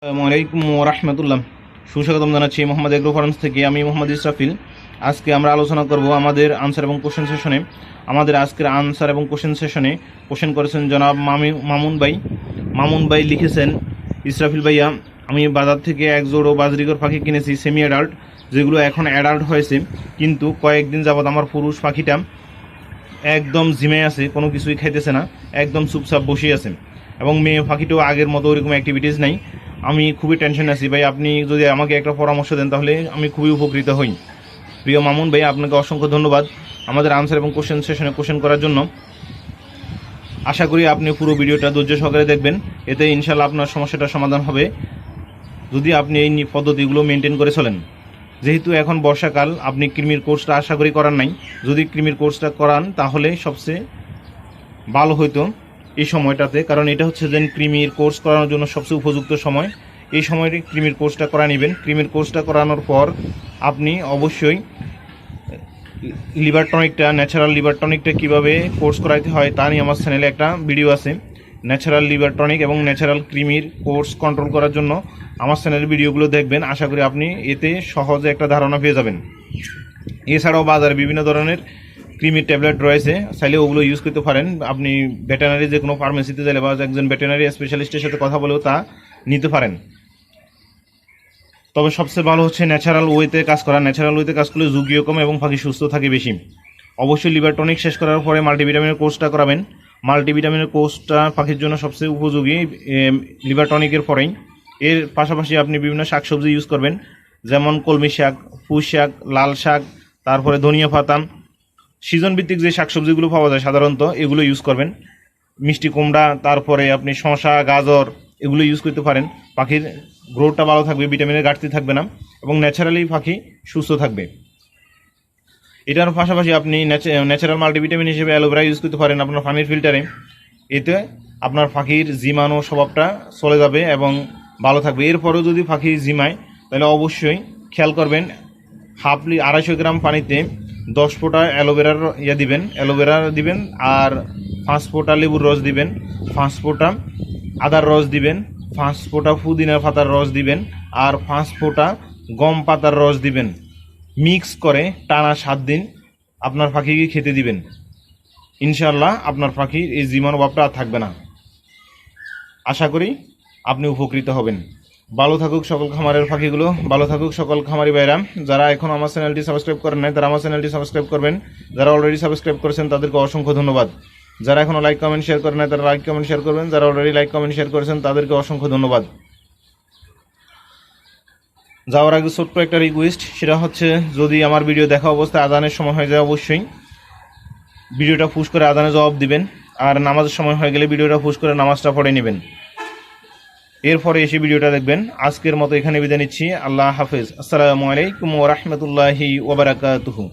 আসসালামু আলাইকুম ওয়া রাহমাতুল্লাহ। সুস্বাগতম জানাচ্ছি মোহাম্মদ এগ্রো ফার্মস থেকে। আমি মোহাম্মদ ইসরাফিল। আজকে আমরা আলোচনা করব আমাদের আনসার এবং কোশ্চেন সেশনে। আমাদের আজকের আনসার এবং কোশ্চেন সেশনে কোশ্চেন করেছেন জনাব মামুন ভাই লিখেছেন, ইসরাফিল ভাইয়া, আমি বাজার থেকে এক জোড়ো বাজরিগর পাখি কিনেছি সেমি অ্যাডাল্ট, যেগুলো এখন অ্যাডাল্ট হয়েছে, কিন্তু কয়েকদিন যাবৎ আমার পুরুষ পাখিটা একদম জিমে আছে, কোনো কিছুই খাইতেছে না, একদম চুপচাপ বসে আছে, এবং মেয়ে পাখিটাও আগের মতো ওইরকম অ্যাক্টিভিটিস নাই। আমি খুবই টেনশন আছি ভাই, আপনি যদি আমাকে একটা পরামর্শ দেন তাহলে আমি খুবই উপকৃত হই। প্রিয় মামুন ভাই, আপনাকে অসংখ্য ধন্যবাদ আমাদের আনসার এবং কোশ্চেন সেশনে কোশ্চেন করার জন্য। আশা করি আপনি পুরো ভিডিওটা ধৈর্য সহকারে দেখবেন, এতে ইনশাল্লাহ আপনার সমস্যাটার সমাধান হবে যদি আপনি এই পদ্ধতিগুলো মেনটেন করে চলেন। যেহেতু এখন বর্ষাকাল, আপনি কৃমির কোর্সটা আশা করি করার নাই। যদি কৃমির কোর্সটা করান তাহলে সবচেয়ে ভালো হইতো এই সময়টাতে, কারণ এটা হচ্ছে যে কৃমির কোর্স করানোর জন্য সবচেয়ে উপযুক্ত সময়। এই সময় কৃমির কোর্সটা করা নেবেন। কৃমির কোর্সটা করানোর পর আপনি অবশ্যই লিভার টনিকটা, ন্যাচারাল লিভার টনিকটা কীভাবে কোর্স করাইতে হয় তা নিয়ে আমার চ্যানেলে একটা ভিডিও আছে। ন্যাচারাল লিভার টনিক এবং ন্যাচারাল কৃমির কোর্স কন্ট্রোল করার জন্য আমার চ্যানেলের ভিডিওগুলো দেখবেন। আশা করি আপনি এতে সহজে একটা ধারণা পেয়ে যাবেন। এছাড়াও বাজারে বিভিন্ন ধরনের কৃমির ট্যাবলেট রয়েছে, চাইলে ওগুলো ইউজ করতে পারেন। আপনি ভেটেরিনারি যে কোনো ফার্মেসিতে গেলে বা একজন ভেটেরিনারি স্পেশালিস্টের সাথে কথা বলেও তা নিতে পারেন। তবে সবচেয়ে ভালো হচ্ছে ন্যাচারাল ওয়েতে কাজ করা। ন্যাচারাল ওয়েতে কাজ করলে ঝুঁকিও কম এবং পাখি সুস্থ থাকে বেশি। অবশ্যই লিভার টনিক শেষ করার পরে মাল্টিভিটামিনের কোর্সটা করাবেন। মাল্টিভিটামিনের কোর্সটা পাখির জন্য সবচেয়ে উপযোগী লিভার টনিকের পরেই। এর পাশাপাশি আপনি বিভিন্ন শাকসবজি ইউজ করবেন, যেমন কলমি শাক, পুঁই শাক, লাল শাক, তারপরে ধনিয়া পাতা, সিজন ভিত্তিক যে শাকসবজিগুলো পাওয়া যায় সাধারণত এগুলো ইউজ করবেন। মিষ্টি কুমড়া, তারপরে আপনি শসা, গাজর, এগুলো ইউজ করতে পারেন। পাখির গ্রোথটা ভালো থাকবে, ভিটামিনের ঘাটতি থাকবে না, এবং ন্যাচারালি পাখি সুস্থ থাকবে। এটার পাশাপাশি আপনি ন্যাচারাল মাল্টিভিটামিন হিসেবে অ্যালোভেরা ইউজ করতে পারেন আপনার পানির ফিল্টারে। এতে আপনার পাখির জিমানো স্বভাবটা চলে যাবে এবং ভালো থাকবে। এরপরেও যদি পাখি জিমায় তাহলে অবশ্যই খেয়াল করবেন, 250 গ্রাম পানিতে 10 ফোঁটা অ্যালোভেরার অ্যালোভেরা দিবেন, আর 5 ফোঁটা লেবুর রস দিবেন, 5 ফোঁটা আদার রস দিবেন, 5 ফোঁটা পুদিনা পাতার রস দিবেন, আর 5 ফোঁটা গম পাতার রস দিবেন। মিক্স করে টানা 7 দিন আপনার পাখিকে খেতে দিবেন। ইনশাআল্লাহ আপনার পাখির এই জীবাণু ভাবটা আর থাকবে না। আশা করি আপনি উপকৃত হবেন। ভালো থাকুক সকল খামারের পাখিগুলো, ভালো থাকুক সকল খামারি ভাইরা। যারা এখন আমার চ্যানেলটি সাবস্ক্রাইব করেন নাই তারা আমার চ্যানেলটি সাবস্ক্রাইব করবেন। যারা অলরেডি সাবস্ক্রাইব করেছেন তাদেরকে অসংখ্য ধন্যবাদ। যারা এখনও লাইক কমেন্ট শেয়ার করেন নাই তারা লাইক কমেন্ট শেয়ার করবেন। যারা অলরেডি লাইক কমেন্ট শেয়ার করেছেন তাদেরকে অসংখ্য ধন্যবাদ। যাওয়ার আগে ছোট্ট একটা রিকোয়েস্ট, সেটা হচ্ছে যদি আমার ভিডিও দেখা অবস্থায় আজানের সময় হয়ে যায় অবশ্যই ভিডিওটা পুশ করে আজানে জবাব দিবেন, আর নামাজের সময় হয়ে গেলে ভিডিওটা পুশ করে নামাজটা পড়ে নেবেন। এরপরে এসে ভিডিওটা দেখবেন। আজকের মতো এখানে বিদায় নিচ্ছি। আল্লাহ হাফেজ। আসসালামু আলাইকুম ওয়া রাহমাতুল্লাহি ওয়া বারাকাতুহু।